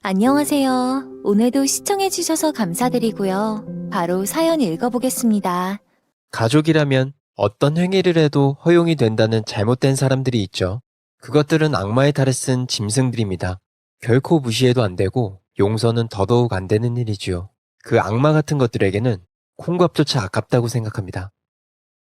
안녕하세요. 오늘도 시청해주셔서 감사드리고요. 바로 사연 읽어보겠습니다. 가족이라면 어떤 행위를 해도 허용이 된다는 잘못된 사람들이 있죠. 그것들은 악마의 탈을 쓴 짐승들입니다. 결코 무시해도 안 되고 용서는 더더욱 안 되는 일이지요. 그 악마 같은 것들에게는 콩밥조차 아깝다고 생각합니다.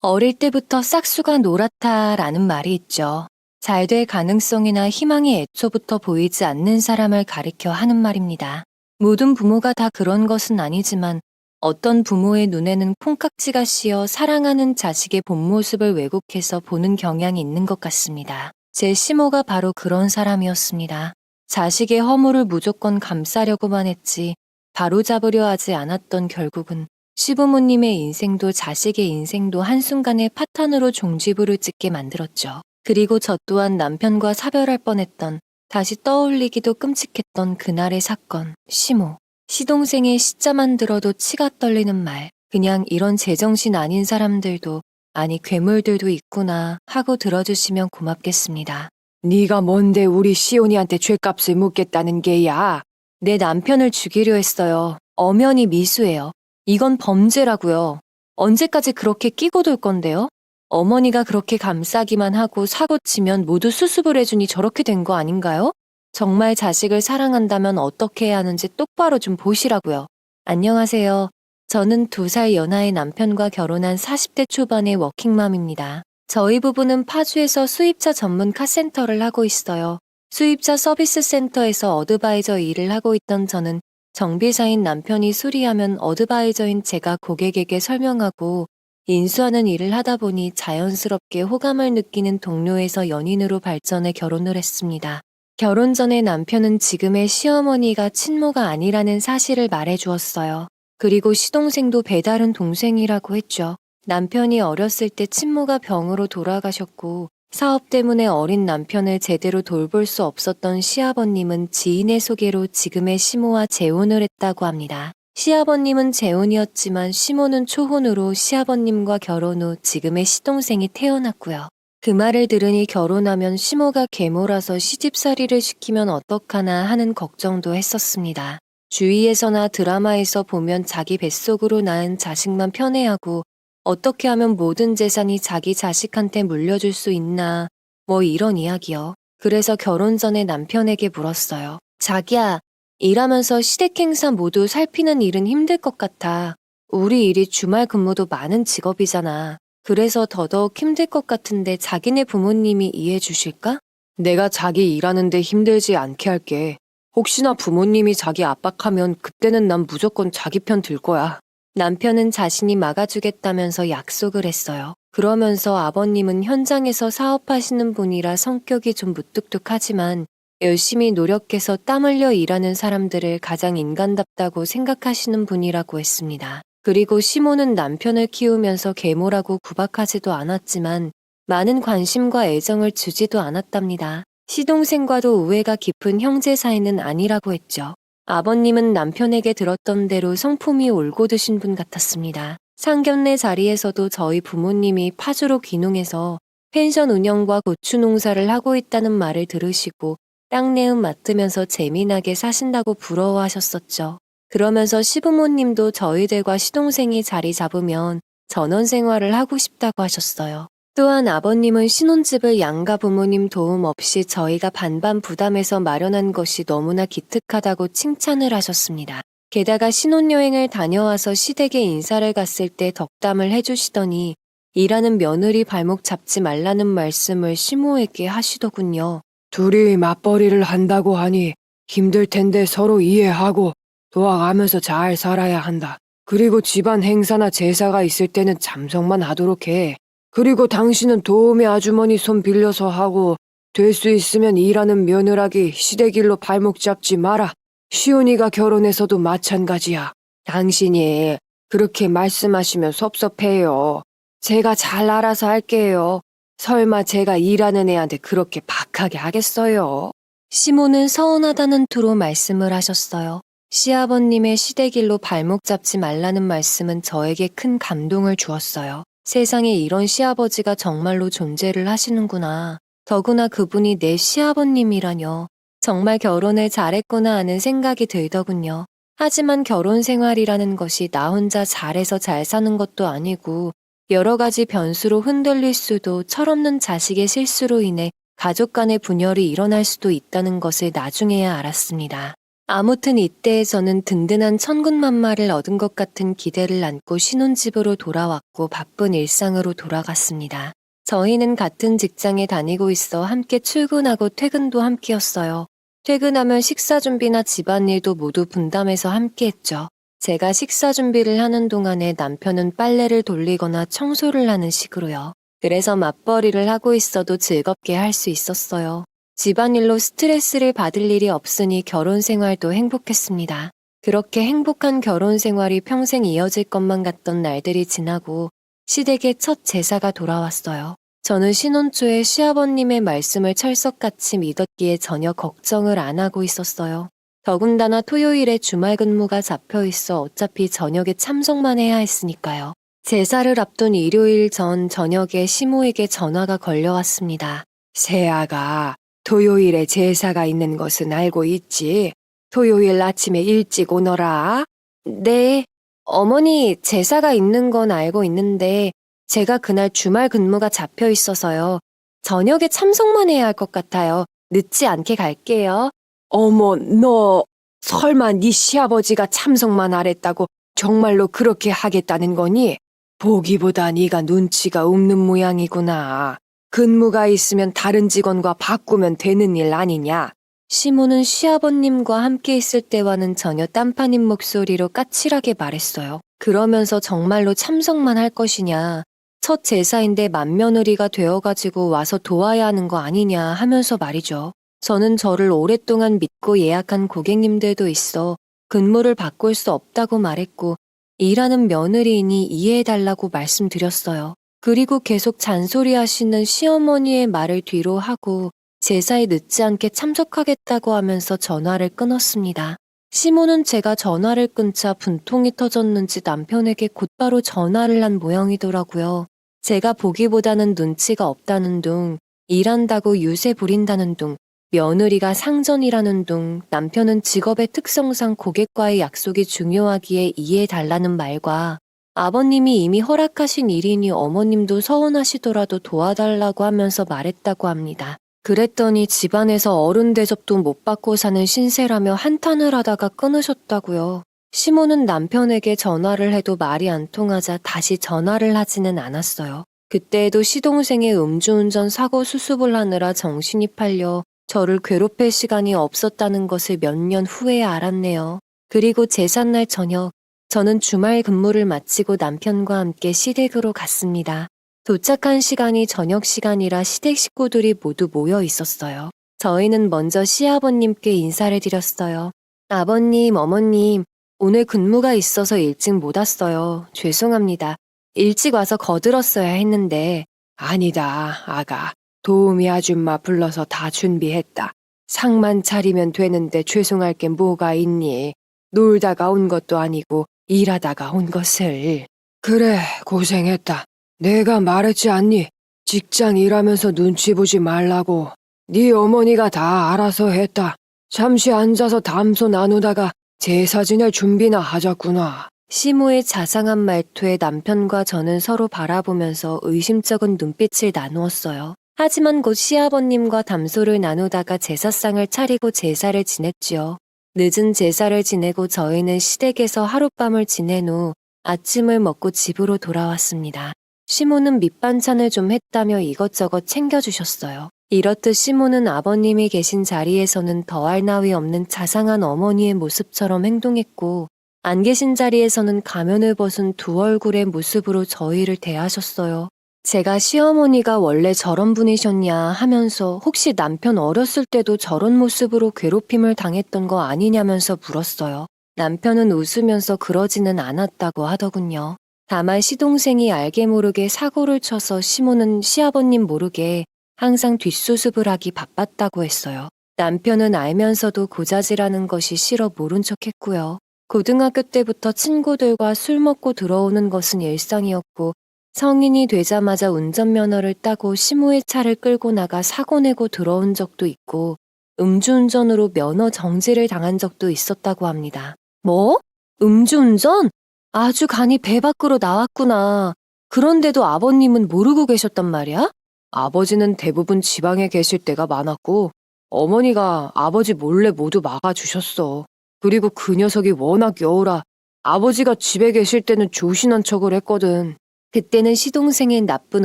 어릴 때부터 싹수가 노랗다라는 말이 있죠. 잘 될 가능성이나 희망이 애초부터 보이지 않는 사람을 가리켜 하는 말입니다. 모든 부모가 다 그런 것은 아니지만 어떤 부모의 눈에는 콩깍지가 씌어 사랑하는 자식의 본 모습을 왜곡해서 보는 경향이 있는 것 같습니다. 제 시모가 바로 그런 사람이었습니다. 자식의 허물을 무조건 감싸려고만 했지 바로잡으려 하지 않았던 결국은 시부모님의 인생도 자식의 인생도 한순간에 파탄으로 종지부를 찍게 만들었죠. 그리고 저 또한 남편과 사별할 뻔했던, 다시 떠올리기도 끔찍했던 그날의 사건, 시모. 시동생의 시자만 들어도 치가 떨리는 말. 그냥 이런 제정신 아닌 사람들도, 아니 괴물들도 있구나 하고 들어주시면 고맙겠습니다. 네가 뭔데 우리 시온이한테 죗값을 묻겠다는 게야? 내 남편을 죽이려 했어요. 엄연히 미수예요. 이건 범죄라고요. 언제까지 그렇게 끼고 돌 건데요? 어머니가 그렇게 감싸기만 하고 사고 치면 모두 수습을 해주니 저렇게 된 거 아닌가요? 정말 자식을 사랑한다면 어떻게 해야 하는지 똑바로 좀 보시라고요. 안녕하세요. 저는 2살 연하의 남편과 결혼한 40대 초반의 워킹맘입니다. 저희 부부는 파주에서 수입차 전문 카센터를 하고 있어요. 수입차 서비스 센터에서 어드바이저 일을 하고 있던 저는 정비사인 남편이 수리하면 어드바이저인 제가 고객에게 설명하고 인수하는 일을 하다 보니 자연스럽게 호감을 느끼는 동료에서 연인으로 발전해 결혼을 했습니다. 결혼 전에 남편은 지금의 시어머니가 친모가 아니라는 사실을 말해 주었어요. 그리고 시동생도 배다른 동생이라고 했죠. 남편이 어렸을 때 친모가 병으로 돌아가셨고 사업 때문에 어린 남편을 제대로 돌볼 수 없었던 시아버님은 지인의 소개로 지금의 시모와 재혼을 했다고 합니다. 시아버님은 재혼이었지만 시모는 초혼으로 시아버님과 결혼 후 지금의 시동생이 태어났고요. 그 말을 들으니 결혼하면 시모가 계모라서 시집살이를 시키면 어떡하나 하는 걱정도 했었습니다. 주위에서나 드라마에서 보면 자기 뱃속으로 낳은 자식만 편애하고 어떻게 하면 모든 재산이 자기 자식한테 물려줄 수 있나 뭐 이런 이야기요. 그래서 결혼 전에 남편에게 물었어요. 자기야, 일하면서 시댁 행사 모두 살피는 일은 힘들 것 같아. 우리 일이 주말 근무도 많은 직업이잖아. 그래서 더더욱 힘들 것 같은데 자기네 부모님이 이해해 주실까? 내가 자기 일하는데 힘들지 않게 할게. 혹시나 부모님이 자기 압박하면 그때는 난 무조건 자기 편 들 거야. 남편은 자신이 막아주겠다면서 약속을 했어요. 그러면서 아버님은 현장에서 사업하시는 분이라 성격이 좀 무뚝뚝하지만 열심히 노력해서 땀 흘려 일하는 사람들을 가장 인간답다고 생각하시는 분이라고 했습니다. 그리고 시모는 남편을 키우면서 계모라고 구박하지도 않았지만 많은 관심과 애정을 주지도 않았답니다. 시동생과도 우애가 깊은 형제 사이는 아니라고 했죠. 아버님은 남편에게 들었던 대로 성품이 올곧으신 분 같았습니다. 상견례 자리에서도 저희 부모님이 파주로 귀농해서 펜션 운영과 고추 농사를 하고 있다는 말을 들으시고 땅내음 맡으면서 재미나게 사신다고 부러워하셨었죠. 그러면서 시부모님도 저희들과 시동생이 자리 잡으면 전원 생활을 하고 싶다고 하셨어요. 또한 아버님은 신혼집을 양가 부모님 도움 없이 저희가 반반 부담해서 마련한 것이 너무나 기특하다고 칭찬을 하셨습니다. 게다가 신혼여행을 다녀와서 시댁에 인사를 갔을 때 덕담을 해주시더니 일하는 며느리 발목 잡지 말라는 말씀을 시모에게 하시더군요. 둘이 맞벌이를 한다고 하니 힘들 텐데 서로 이해하고 도와가면서 잘 살아야 한다. 그리고 집안 행사나 제사가 있을 때는 참석만 하도록 해. 그리고 당신은 도우미 아주머니 손 빌려서 하고 될 수 있으면 일하는 며느라기 시댁일로 발목 잡지 마라. 시온이가 결혼해서도 마찬가지야. 당신이 그렇게 말씀하시면 섭섭해요. 제가 잘 알아서 할게요. 설마 제가 일하는 애한테 그렇게 박하게 하겠어요? 시모는 서운하다는 투로 말씀을 하셨어요. 시아버님의 시댁일로 발목 잡지 말라는 말씀은 저에게 큰 감동을 주었어요. 세상에 이런 시아버지가 정말로 존재를 하시는구나. 더구나 그분이 내 시아버님이라뇨. 정말 결혼을 잘했구나 하는 생각이 들더군요. 하지만 결혼 생활이라는 것이 나 혼자 잘해서 잘 사는 것도 아니고 여러 가지 변수로 흔들릴 수도 철없는 자식의 실수로 인해 가족 간의 분열이 일어날 수도 있다는 것을 나중에야 알았습니다. 아무튼 이때 저는 든든한 천군만마를 얻은 것 같은 기대를 안고 신혼집으로 돌아왔고 바쁜 일상으로 돌아갔습니다. 저희는 같은 직장에 다니고 있어 함께 출근하고 퇴근도 함께였어요. 퇴근하면 식사 준비나 집안일도 모두 분담해서 함께 했죠. 제가 식사 준비를 하는 동안에 남편은 빨래를 돌리거나 청소를 하는 식으로요. 그래서 맞벌이를 하고 있어도 즐겁게 할 수 있었어요. 집안일로 스트레스를 받을 일이 없으니 결혼 생활도 행복했습니다. 그렇게 행복한 결혼 생활이 평생 이어질 것만 같던 날들이 지나고 시댁의 첫 제사가 돌아왔어요. 저는 신혼 초에 시아버님의 말씀을 철석같이 믿었기에 전혀 걱정을 안 하고 있었어요. 더군다나 토요일에 주말 근무가 잡혀 있어 어차피 저녁에 참석만 해야 했으니까요. 제사를 앞둔 일요일 전 저녁에 시모에게 전화가 걸려왔습니다. 세아가 토요일에 제사가 있는 것은 알고 있지? 토요일 아침에 일찍 오너라. 네, 어머니 제사가 있는 건 알고 있는데 제가 그날 주말 근무가 잡혀 있어서요. 저녁에 참석만 해야 할 것 같아요. 늦지 않게 갈게요. 어머, 너 설마 네 시아버지가 참석만 하랬다고 정말로 그렇게 하겠다는 거니? 보기보다 네가 눈치가 없는 모양이구나. 근무가 있으면 다른 직원과 바꾸면 되는 일 아니냐? 시모는 시아버님과 함께 있을 때와는 전혀 딴판인 목소리로 까칠하게 말했어요. 그러면서 정말로 참석만 할 것이냐? 첫 제사인데 맏며느리가 되어가지고 와서 도와야 하는 거 아니냐 하면서 말이죠. 저는 저를 오랫동안 믿고 예약한 고객님들도 있어 근무를 바꿀 수 없다고 말했고 일하는 며느리이니 이해해달라고 말씀드렸어요. 그리고 계속 잔소리하시는 시어머니의 말을 뒤로 하고 제사에 늦지 않게 참석하겠다고 하면서 전화를 끊었습니다. 시모는 제가 전화를 끊자 분통이 터졌는지 남편에게 곧바로 전화를 한 모양이더라고요. 제가 보기보다는 눈치가 없다는 둥, 일한다고 유세 부린다는 둥, 며느리가 상전이라는 둥, 남편은 직업의 특성상 고객과의 약속이 중요하기에 이해해달라는 말과 아버님이 이미 허락하신 일이니 어머님도 서운하시더라도 도와달라고 하면서 말했다고 합니다. 그랬더니 집안에서 어른 대접도 못 받고 사는 신세라며 한탄을 하다가 끊으셨다고요. 시모는 남편에게 전화를 해도 말이 안 통하자 다시 전화를 하지는 않았어요. 그때에도 시동생의 음주운전 사고 수습을 하느라 정신이 팔려 저를 괴롭힐 시간이 없었다는 것을 몇 년 후에 알았네요. 그리고 제삿날 저녁, 저는 주말 근무를 마치고 남편과 함께 시댁으로 갔습니다. 도착한 시간이 저녁 시간이라 시댁 식구들이 모두 모여 있었어요. 저희는 먼저 시아버님께 인사를 드렸어요. 아버님, 어머님, 오늘 근무가 있어서 일찍 못 왔어요. 죄송합니다. 일찍 와서 거들었어야 했는데. 아니다, 아가. 도우미 아줌마 불러서 다 준비했다. 상만 차리면 되는데 죄송할 게 뭐가 있니? 놀다가 온 것도 아니고 일하다가 온 것을. 그래, 고생했다. 내가 말했지 않니? 직장 일하면서 눈치 보지 말라고. 네 어머니가 다 알아서 했다. 잠시 앉아서 담소 나누다가 제사 지낼 준비나 하자꾸나. 시모의 자상한 말투에 남편과 저는 서로 바라보면서 의심쩍은 눈빛을 나누었어요. 하지만 곧 시아버님과 담소를 나누다가 제사상을 차리고 제사를 지냈지요. 늦은 제사를 지내고 저희는 시댁에서 하룻밤을 지낸 후 아침을 먹고 집으로 돌아왔습니다. 시모는 밑반찬을 좀 했다며 이것저것 챙겨주셨어요. 이렇듯 시모는 아버님이 계신 자리에서는 더할 나위 없는 자상한 어머니의 모습처럼 행동했고 안 계신 자리에서는 가면을 벗은 두 얼굴의 모습으로 저희를 대하셨어요. 제가 시어머니가 원래 저런 분이셨냐 하면서 혹시 남편 어렸을 때도 저런 모습으로 괴롭힘을 당했던 거 아니냐면서 물었어요. 남편은 웃으면서 그러지는 않았다고 하더군요. 다만 시동생이 알게 모르게 사고를 쳐서 시모는 시아버님 모르게 항상 뒷수습을 하기 바빴다고 했어요. 남편은 알면서도 고자질하는 것이 싫어 모른 척했고요. 고등학교 때부터 친구들과 술 먹고 들어오는 것은 일상이었고 성인이 되자마자 운전면허를 따고 시모의 차를 끌고 나가 사고 내고 들어온 적도 있고 음주운전으로 면허 정지를 당한 적도 있었다고 합니다. 뭐? 음주운전? 아주 간이 배 밖으로 나왔구나. 그런데도 아버님은 모르고 계셨단 말이야? 아버지는 대부분 지방에 계실 때가 많았고 어머니가 아버지 몰래 모두 막아주셨어. 그리고 그 녀석이 워낙 여우라 아버지가 집에 계실 때는 조신한 척을 했거든. 그때는 시동생의 나쁜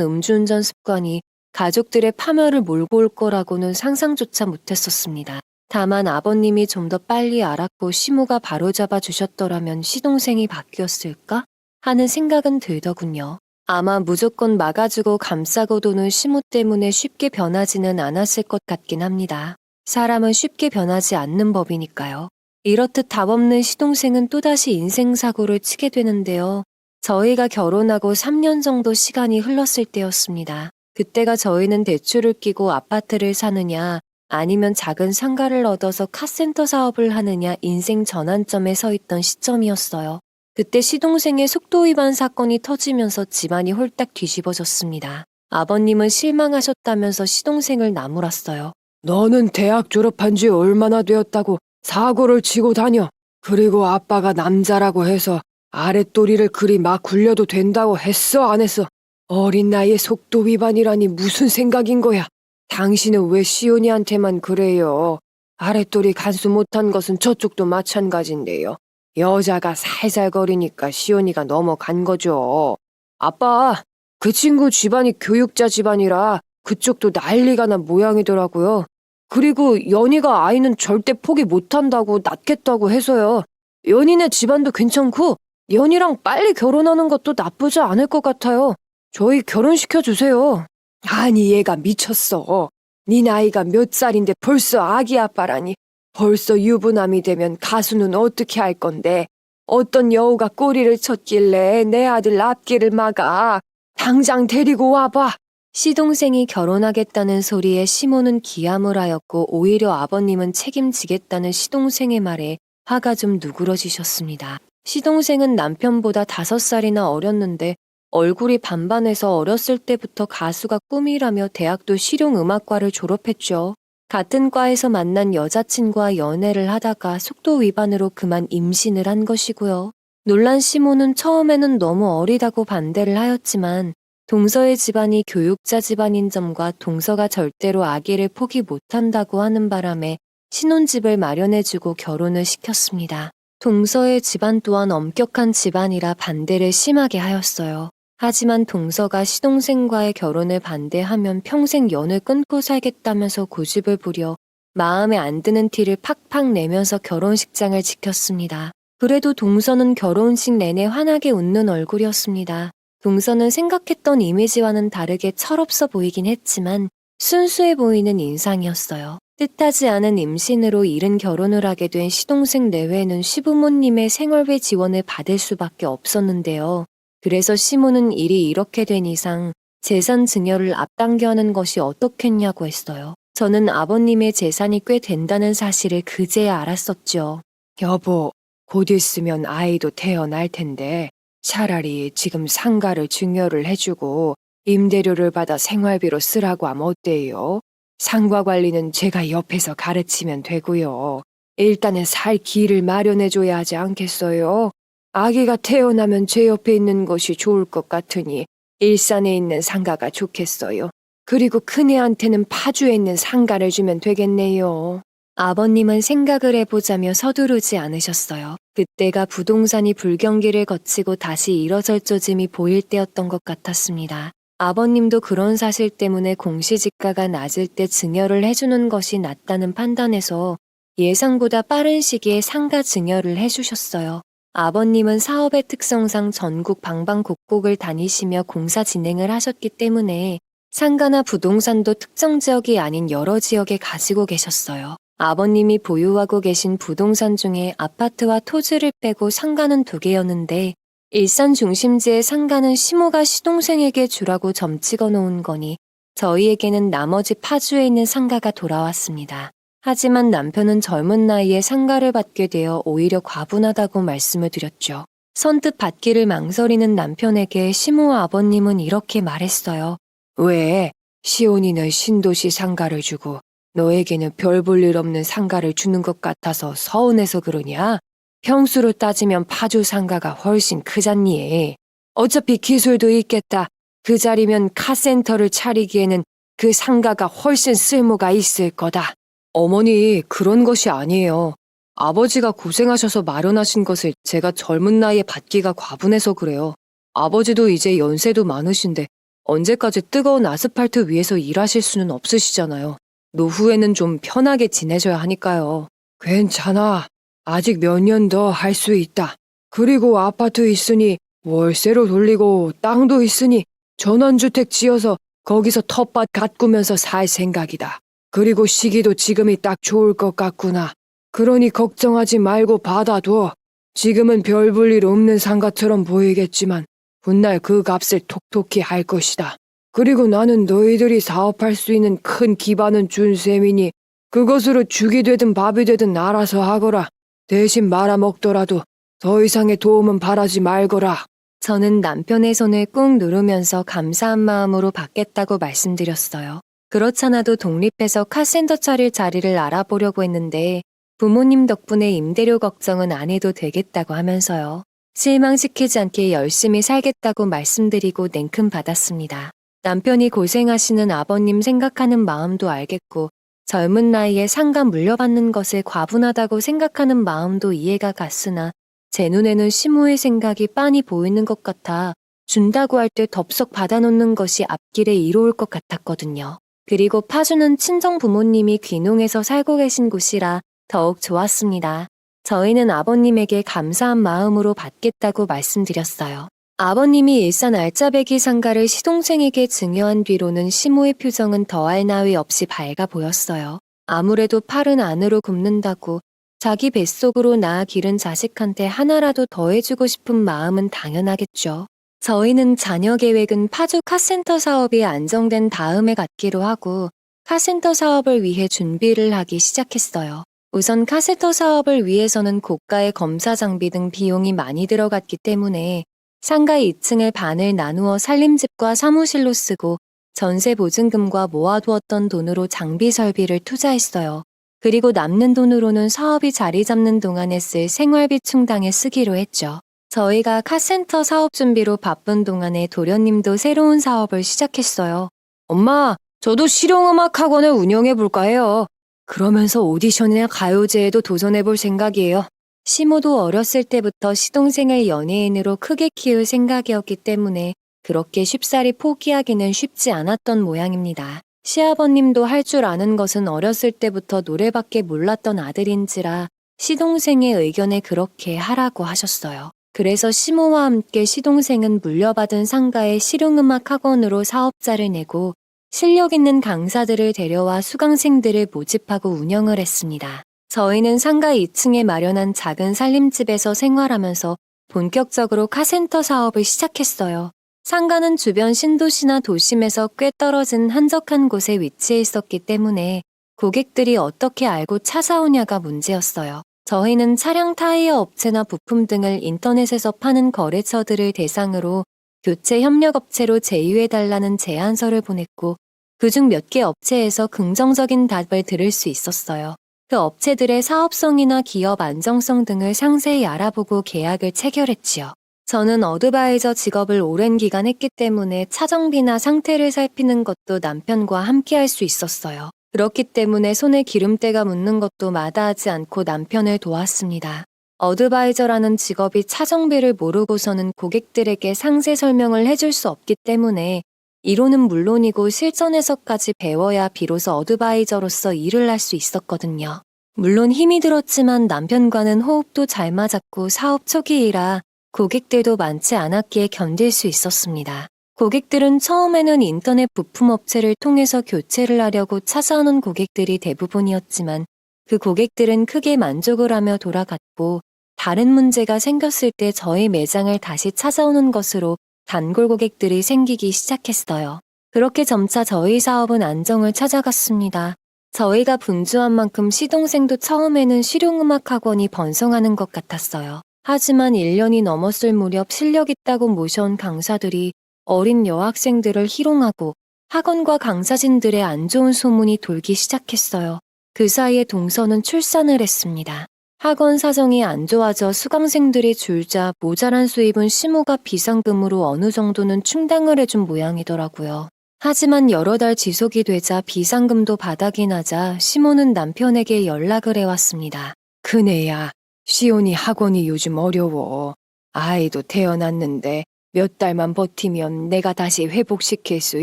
음주운전 습관이 가족들의 파멸을 몰고 올 거라고는 상상조차 못했었습니다. 다만 아버님이 좀 더 빨리 알았고 시모가 바로잡아 주셨더라면 시동생이 바뀌었을까 하는 생각은 들더군요. 아마 무조건 막아주고 감싸고 도는 시모 때문에 쉽게 변하지는 않았을 것 같긴 합니다. 사람은 쉽게 변하지 않는 법이니까요. 이렇듯 답없는 시동생은 또다시 인생사고를 치게 되는데요. 저희가 결혼하고 3년 정도 시간이 흘렀을 때였습니다. 그때가 저희는 대출을 끼고 아파트를 사느냐 아니면 작은 상가를 얻어서 카센터 사업을 하느냐 인생 전환점에 서 있던 시점이었어요. 그때 시동생의 속도 위반 사건이 터지면서 집안이 홀딱 뒤집어졌습니다. 아버님은 실망하셨다면서 시동생을 나무랐어요. 너는 대학 졸업한 지 얼마나 되었다고 사고를 치고 다녀. 그리고 아빠가 남자라고 해서 아랫도리를 그리 막 굴려도 된다고 했어 안 했어? 어린 나이에 속도 위반이라니 무슨 생각인 거야? 당신은 왜 시온이한테만 그래요? 아랫도리 간수 못한 것은 저쪽도 마찬가지인데요. 여자가 살살거리니까 시온이가 넘어간 거죠. 아빠, 그 친구 집안이 교육자 집안이라 그쪽도 난리가 난 모양이더라고요. 그리고 연희가 아이는 절대 포기 못한다고 낳겠다고 해서요. 연희네 집안도 괜찮고 연희랑 빨리 결혼하는 것도 나쁘지 않을 것 같아요. 저희 결혼시켜주세요. 아니 얘가 미쳤어. 네 나이가 몇 살인데 벌써 아기 아빠라니. 벌써 유부남이 되면 가수는 어떻게 할 건데. 어떤 여우가 꼬리를 쳤길래 내 아들 앞길을 막아. 당장 데리고 와봐. 시동생이 결혼하겠다는 소리에 시모는 기함을 하였고 오히려 아버님은 책임지겠다는 시동생의 말에 화가 좀 누그러지셨습니다. 시동생은 남편보다 5살이나 어렸는데 얼굴이 반반해서 어렸을 때부터 가수가 꿈이라며 대학도 실용음악과를 졸업했죠. 같은 과에서 만난 여자친구와 연애를 하다가 속도 위반으로 그만 임신을 한 것이고요. 놀란 시모는 처음에는 너무 어리다고 반대를 하였지만 동서의 집안이 교육자 집안인 점과 동서가 절대로 아기를 포기 못한다고 하는 바람에 신혼집을 마련해주고 결혼을 시켰습니다. 동서의 집안 또한 엄격한 집안이라 반대를 심하게 하였어요. 하지만 동서가 시동생과의 결혼을 반대하면 평생 연을 끊고 살겠다면서 고집을 부려 마음에 안 드는 티를 팍팍 내면서 결혼식장을 지켰습니다. 그래도 동서는 결혼식 내내 환하게 웃는 얼굴이었습니다. 동서는 생각했던 이미지와는 다르게 철없어 보이긴 했지만 순수해 보이는 인상이었어요. 뜻하지 않은 임신으로 이른 결혼을 하게 된 시동생 내외는 시부모님의 생활비 지원을 받을 수밖에 없었는데요. 그래서 시모는 일이 이렇게 된 이상 재산 증여를 앞당겨 하는 것이 어떻겠냐고 했어요. 저는 아버님의 재산이 꽤 된다는 사실을 그제야 알았었죠. 여보, 곧 있으면 아이도 태어날 텐데 차라리 지금 상가를 증여를 해주고 임대료를 받아 생활비로 쓰라고 하면 어때요? 상가 관리는 제가 옆에서 가르치면 되고요. 일단은 살 길을 마련해줘야 하지 않겠어요? 아기가 태어나면 제 옆에 있는 것이 좋을 것 같으니 일산에 있는 상가가 좋겠어요. 그리고 큰애한테는 파주에 있는 상가를 주면 되겠네요. 아버님은 생각을 해보자며 서두르지 않으셨어요. 그때가 부동산이 불경기를 거치고 다시 일어설조짐이 보일 때였던 것 같았습니다. 아버님도 그런 사실 때문에 공시지가가 낮을 때 증여를 해주는 것이 낫다는 판단에서 예상보다 빠른 시기에 상가 증여를 해주셨어요. 아버님은 사업의 특성상 전국 방방곡곡을 다니시며 공사 진행을 하셨기 때문에 상가나 부동산도 특정 지역이 아닌 여러 지역에 가지고 계셨어요. 아버님이 보유하고 계신 부동산 중에 아파트와 토지를 빼고 상가는 2개였는데 일산 중심지의 상가는 시모가 시동생에게 주라고 점 찍어 놓은 거니 저희에게는 나머지 파주에 있는 상가가 돌아왔습니다. 하지만 남편은 젊은 나이에 상가를 받게 되어 오히려 과분하다고 말씀을 드렸죠. 선뜻 받기를 망설이는 남편에게 시모 아버님은 이렇게 말했어요. 왜? 시온이는 신도시 상가를 주고 너에게는 별 볼 일 없는 상가를 주는 것 같아서 서운해서 그러냐? 평수로 따지면 파주 상가가 훨씬 크잖니. 어차피 기술도 있겠다. 그 자리면 카센터를 차리기에는 그 상가가 훨씬 쓸모가 있을 거다. 어머니, 그런 것이 아니에요. 아버지가 고생하셔서 마련하신 것을 제가 젊은 나이에 받기가 과분해서 그래요. 아버지도 이제 연세도 많으신데 언제까지 뜨거운 아스팔트 위에서 일하실 수는 없으시잖아요. 노후에는 좀 편하게 지내셔야 하니까요. 괜찮아. 아직 몇 년 더 할 수 있다. 그리고 아파트 있으니 월세로 돌리고 땅도 있으니 전원주택 지어서 거기서 텃밭 가꾸면서 살 생각이다. 그리고 시기도 지금이 딱 좋을 것 같구나. 그러니 걱정하지 말고 받아둬. 지금은 별 볼 일 없는 상가처럼 보이겠지만 훗날 그 값을 톡톡히 할 것이다. 그리고 나는 너희들이 사업할 수 있는 큰 기반은 준 셈이니 그것으로 죽이 되든 밥이 되든 알아서 하거라. 대신 말아먹더라도 더 이상의 도움은 바라지 말거라. 저는 남편의 손을 꾹 누르면서 감사한 마음으로 받겠다고 말씀드렸어요. 그렇잖아도 독립해서 카센터 차릴 자리를 알아보려고 했는데 부모님 덕분에 임대료 걱정은 안 해도 되겠다고 하면서요. 실망시키지 않게 열심히 살겠다고 말씀드리고 냉큼 받았습니다. 남편이 고생하시는 아버님 생각하는 마음도 알겠고 젊은 나이에 상가 물려받는 것을 과분하다고 생각하는 마음도 이해가 갔으나 제 눈에는 시모의 생각이 빤히 보이는 것 같아 준다고 할 때 덥석 받아놓는 것이 앞길에 이로울 것 같았거든요. 그리고 파주는 친정 부모님이 귀농해서 살고 계신 곳이라 더욱 좋았습니다. 저희는 아버님에게 감사한 마음으로 받겠다고 말씀드렸어요. 아버님이 일산 알짜배기 상가를 시동생에게 증여한 뒤로는 시모의 표정은 더할 나위 없이 밝아 보였어요. 아무래도 팔은 안으로 굽는다고 자기 뱃속으로 낳아 기른 자식한테 하나라도 더 해주고 싶은 마음은 당연하겠죠. 저희는 자녀 계획은 파주 카센터 사업이 안정된 다음에 갖기로 하고 카센터 사업을 위해 준비를 하기 시작했어요. 우선 카센터 사업을 위해서는 고가의 검사 장비 등 비용이 많이 들어갔기 때문에 상가 2층을 반을 나누어 살림집과 사무실로 쓰고 전세 보증금과 모아두었던 돈으로 장비 설비를 투자했어요. 그리고 남는 돈으로는 사업이 자리 잡는 동안에 쓸 생활비 충당에 쓰기로 했죠. 저희가 카센터 사업 준비로 바쁜 동안에 도련님도 새로운 사업을 시작했어요. 엄마, 저도 실용음악학원을 운영해볼까 해요. 그러면서 오디션이나 가요제에도 도전해볼 생각이에요. 시모도 어렸을 때부터 시동생을 연예인으로 크게 키울 생각이었기 때문에 그렇게 쉽사리 포기하기는 쉽지 않았던 모양입니다. 시아버님도 할 줄 아는 것은 어렸을 때부터 노래밖에 몰랐던 아들인지라 시동생의 의견에 그렇게 하라고 하셨어요. 그래서 시모와 함께 시동생은 물려받은 상가의 실용음악 학원으로 사업자를 내고 실력 있는 강사들을 데려와 수강생들을 모집하고 운영을 했습니다. 저희는 상가 2층에 마련한 작은 살림집에서 생활하면서 본격적으로 카센터 사업을 시작했어요. 상가는 주변 신도시나 도심에서 꽤 떨어진 한적한 곳에 위치해 있었기 때문에 고객들이 어떻게 알고 찾아오냐가 문제였어요. 저희는 차량 타이어 업체나 부품 등을 인터넷에서 파는 거래처들을 대상으로 교체 협력업체로 제휴해달라는 제안서를 보냈고 그중 몇 개 업체에서 긍정적인 답을 들을 수 있었어요. 그 업체들의 사업성이나 기업 안정성 등을 상세히 알아보고 계약을 체결했지요. 저는 어드바이저 직업을 오랜 기간 했기 때문에 차정비나 상태를 살피는 것도 남편과 함께 할 수 있었어요. 그렇기 때문에 손에 기름때가 묻는 것도 마다하지 않고 남편을 도왔습니다. 어드바이저라는 직업이 차정비를 모르고서는 고객들에게 상세 설명을 해줄 수 없기 때문에 이론은 물론이고 실전에서까지 배워야 비로소 어드바이저로서 일을 할 수 있었거든요. 물론 힘이 들었지만 남편과는 호흡도 잘 맞았고 사업 초기이라 고객들도 많지 않았기에 견딜 수 있었습니다. 고객들은 처음에는 인터넷 부품업체를 통해서 교체를 하려고 찾아오는 고객들이 대부분이었지만 그 고객들은 크게 만족을 하며 돌아갔고 다른 문제가 생겼을 때 저희 매장을 다시 찾아오는 것으로 단골 고객들이 생기기 시작했어요. 그렇게 점차 저희 사업은 안정을 찾아갔습니다. 저희가 분주한 만큼 시동생도 처음에는 실용음악 학원이 번성하는 것 같았어요. 하지만 1년이 넘었을 무렵 실력 있다고 모셔온 강사들이 어린 여학생들을 희롱하고 학원과 강사진들의 안 좋은 소문이 돌기 시작했어요. 그 사이에 동서는 출산을 했습니다. 학원 사정이 안 좋아져 수강생들이 줄자 모자란 수입은 시모가 비상금으로 어느 정도는 충당을 해준 모양이더라고요. 하지만 여러 달 지속이 되자 비상금도 바닥이 나자 시모는 남편에게 연락을 해왔습니다. 그네야, 시온이 학원이 요즘 어려워. 아이도 태어났는데 몇 달만 버티면 내가 다시 회복시킬 수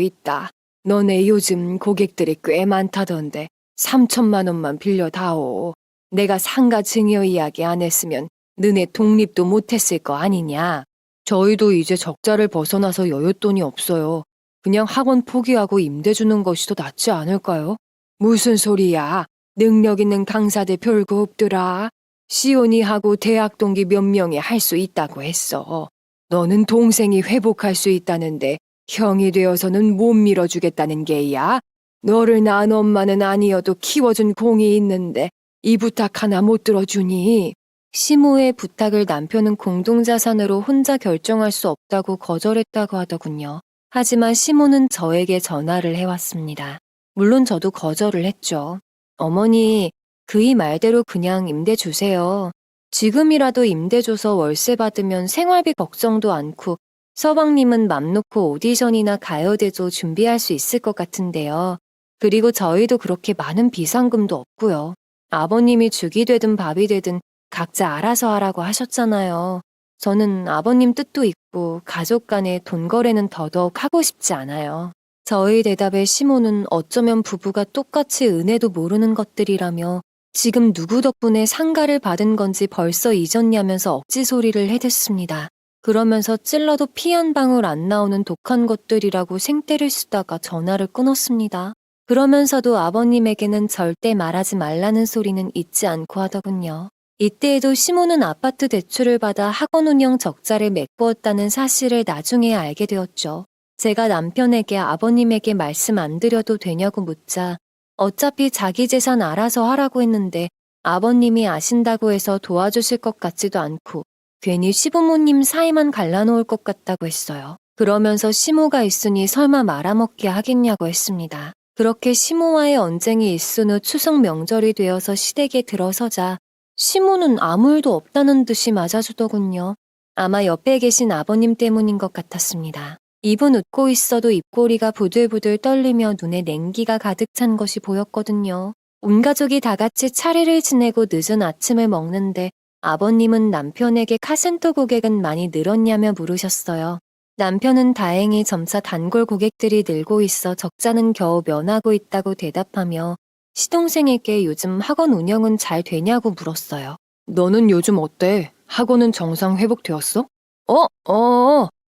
있다. 너네 요즘 고객들이 꽤 많다던데 3천만 원만 빌려다오. 내가 상가 증여 이야기 안 했으면 너네 독립도 못했을 거 아니냐. 저희도 이제 적자를 벗어나서 여윳돈이 없어요. 그냥 학원 포기하고 임대 주는 것이 더 낫지 않을까요? 무슨 소리야. 능력 있는 강사들 별거 없더라. 시온이하고 대학 동기 몇 명이 할 수 있다고 했어. 너는 동생이 회복할 수 있다는데 형이 되어서는 못 밀어주겠다는 게야? 너를 낳은 엄마는 아니어도 키워준 공이 있는데 이 부탁 하나 못 들어주니? 시모의 부탁을 남편은 공동자산으로 혼자 결정할 수 없다고 거절했다고 하더군요. 하지만 시모는 저에게 전화를 해왔습니다. 물론 저도 거절을 했죠. 어머니, 그이 말대로 그냥 임대 주세요. 지금이라도 임대 줘서 월세 받으면 생활비 걱정도 않고 서방님은 맘 놓고 오디션이나 가요대도 준비할 수 있을 것 같은데요. 그리고 저희도 그렇게 많은 비상금도 없고요. 아버님이 죽이 되든 밥이 되든 각자 알아서 하라고 하셨잖아요. 저는 아버님 뜻도 있고 가족 간의 돈 거래는 더더욱 하고 싶지 않아요. 저의 대답에 시모는 어쩌면 부부가 똑같이 은혜도 모르는 것들이라며 지금 누구 덕분에 상가를 받은 건지 벌써 잊었냐면서 억지 소리를 해댔습니다. 그러면서 찔러도 피 한 방울 안 나오는 독한 것들이라고 생떼를 쓰다가 전화를 끊었습니다. 그러면서도 아버님에게는 절대 말하지 말라는 소리는 잊지 않고 하더군요. 이때에도 시모는 아파트 대출을 받아 학원 운영 적자를 메꾸었다는 사실을 나중에 알게 되었죠. 제가 남편에게 아버님에게 말씀 안 드려도 되냐고 묻자 어차피 자기 재산 알아서 하라고 했는데 아버님이 아신다고 해서 도와주실 것 같지도 않고 괜히 시부모님 사이만 갈라놓을 것 같다고 했어요. 그러면서 시모가 있으니 설마 말아먹게 하겠냐고 했습니다. 그렇게 시모와의 언쟁이 일순 후 추석 명절이 되어서 시댁에 들어서자 시모는 아무 일도 없다는 듯이 맞아주더군요. 아마 옆에 계신 아버님 때문인 것 같았습니다. 입은 웃고 있어도 입꼬리가 부들부들 떨리며 눈에 냉기가 가득 찬 것이 보였거든요. 온 가족이 다 같이 차례를 지내고 늦은 아침을 먹는데 아버님은 남편에게 카센터 고객은 많이 늘었냐며 물으셨어요. 남편은 다행히 점차 단골 고객들이 늘고 있어 적자는 겨우 면하고 있다고 대답하며 시동생에게 요즘 학원 운영은 잘 되냐고 물었어요. 너는 요즘 어때? 학원은 정상 회복되었어?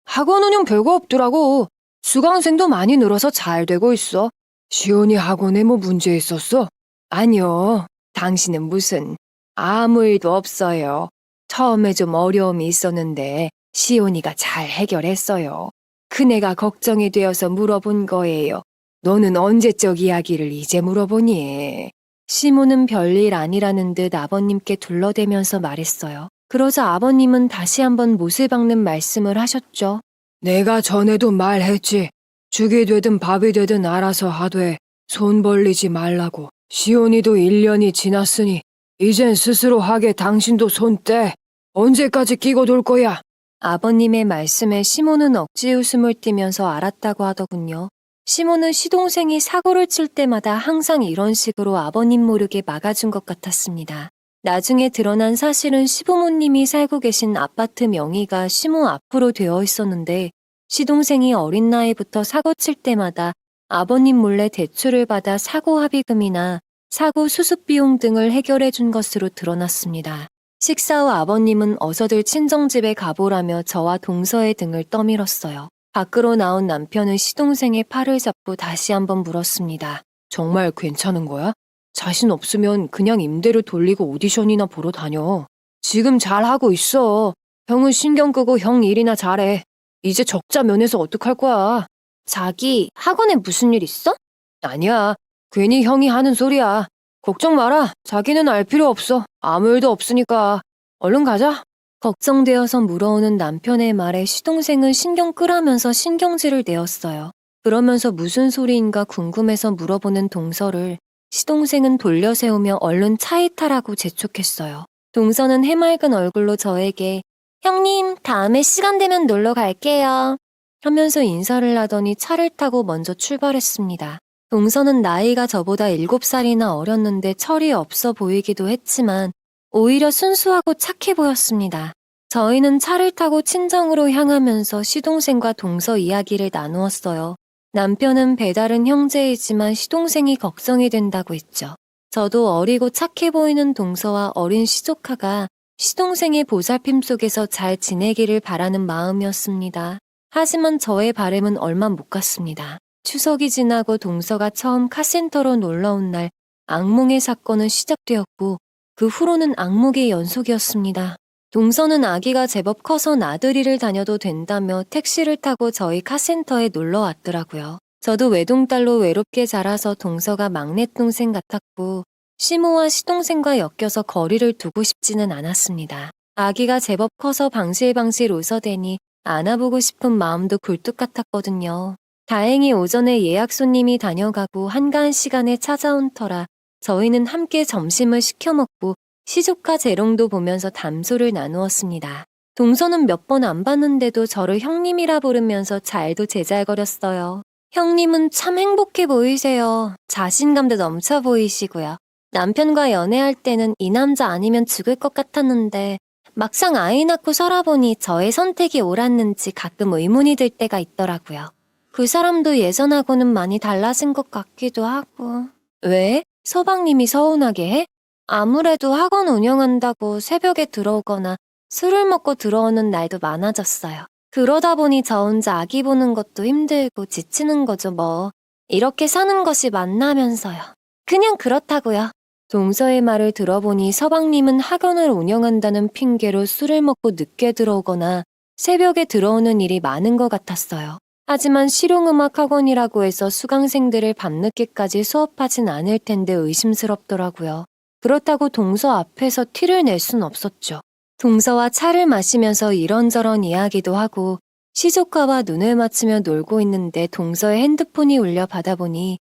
학원 운영 별거 없더라고. 수강생도 많이 늘어서 잘 되고 있어. 시온이 학원에 뭐 문제 있었어? 아니요. 당신은 무슨 아무 일도 없어요. 처음에 좀 어려움이 있었는데 시온이가 잘 해결했어요. 그네가 걱정이 되어서 물어본 거예요. 너는 언제적 이야기를 이제 물어보니? 시모는 별일 아니라는 듯 아버님께 둘러대면서 말했어요. 그러자 아버님은 다시 한번 못을 박는 말씀을 하셨죠. 내가 전에도 말했지. 죽이 되든 밥이 되든 알아서 하되 손 벌리지 말라고. 시온이도 1년이 지났으니 이젠 스스로 하게 당신도 손 떼. 언제까지 끼고 놀 거야? 아버님의 말씀에 시모는 억지 웃음을 띠면서 알았다고 하더군요. 시모는 시동생이 사고를 칠 때마다 항상 이런 식으로 아버님 모르게 막아준 것 같았습니다. 나중에 드러난 사실은 시부모님이 살고 계신 아파트 명의가 시모 앞으로 되어 있었는데 시동생이 어린 나이부터 사고 칠 때마다 아버님 몰래 대출을 받아 사고 합의금이나 사고 수습 비용 등을 해결해 준 것으로 드러났습니다. 식사 후 아버님은 어서들 친정집에 가보라며 저와 동서의 등을 떠밀었어요. 밖으로 나온 남편은 시동생의 팔을 잡고 다시 한번 물었습니다. 정말 괜찮은 거야? 자신 없으면 그냥 임대료 돌리고 오디션이나 보러 다녀. 지금 잘하고 있어. 형은 신경 끄고 형 일이나 잘해. 이제 적자 면에서 어떡할 거야? 자기 학원에 무슨 일 있어? 아니야. 괜히 형이 하는 소리야. 걱정 마라. 자기는 알 필요 없어. 아무 일도 없으니까. 얼른 가자. 걱정되어서 물어오는 남편의 말에 시동생은 신경 끄라면서 신경질을 내었어요. 그러면서 무슨 소리인가 궁금해서 물어보는 동서를 시동생은 돌려 세우며 얼른 차에 타라고 재촉했어요. 동서는 해맑은 얼굴로 저에게 형님, 다음에 시간 되면 놀러 갈게요 하면서 인사를 하더니 차를 타고 먼저 출발했습니다. 동서는 나이가 저보다 7살이나 어렸는데 철이 없어 보이기도 했지만 오히려 순수하고 착해 보였습니다. 저희는 차를 타고 친정으로 향하면서 시동생과 동서 이야기를 나누었어요. 남편은 배다른 형제이지만 시동생이 걱정이 된다고 했죠. 저도 어리고 착해 보이는 동서와 어린 시조카가 시동생의 보살핌 속에서 잘 지내기를 바라는 마음이었습니다. 하지만 저의 바람은 얼마 못 갔습니다. 추석이 지나고 동서가 처음 카센터로 놀러 온 날 악몽의 사건은 시작되었고 그 후로는 악몽의 연속이었습니다. 동서는 아기가 제법 커서 나들이를 다녀도 된다며 택시를 타고 저희 카센터에 놀러 왔더라고요. 저도 외동딸로 외롭게 자라서 동서가 막내 동생 같았고 시모와 시동생과 엮여서 거리를 두고 싶지는 않았습니다. 아기가 제법 커서 방실방실 웃어대니 안아보고 싶은 마음도 굴뚝 같았거든요. 다행히 오전에 예약 손님이 다녀가고 한가한 시간에 찾아온 터라 저희는 함께 점심을 시켜 먹고 시조카 재롱도 보면서 담소를 나누었습니다. 동서는 몇 번 안 봤는데도 저를 형님이라 부르면서 잘도 제잘거렸어요. 형님은 참 행복해 보이세요. 자신감도 넘쳐 보이시고요. 남편과 연애할 때는 이 남자 아니면 죽을 것 같았는데 막상 아이 낳고 살아보니 저의 선택이 옳았는지 가끔 의문이 들 때가 있더라고요. 그 사람도 예전하고는 많이 달라진 것 같기도 하고. 왜? 서방님이 서운하게 해? 아무래도 학원 운영한다고 새벽에 들어오거나 술을 먹고 들어오는 날도 많아졌어요. 그러다 보니 저 혼자 아기 보는 것도 힘들고 지치는 거죠 뭐. 이렇게 사는 것이 맞나면서요. 그냥 그렇다고요. 동서의 말을 들어보니 서방님은 학원을 운영한다는 핑계로 술을 먹고 늦게 들어오거나 새벽에 들어오는 일이 많은 것 같았어요. 하지만 실용음악 학원이라고 해서 수강생들을 밤늦게까지 수업하진 않을 텐데 의심스럽더라고요. 그렇다고 동서 앞에서 티를 낼 순 없었죠. 동서와 차를 마시면서 이런저런 이야기도 하고 시조카와 눈을 맞추며 놀고 있는데 동서의 핸드폰이 울려 받아보니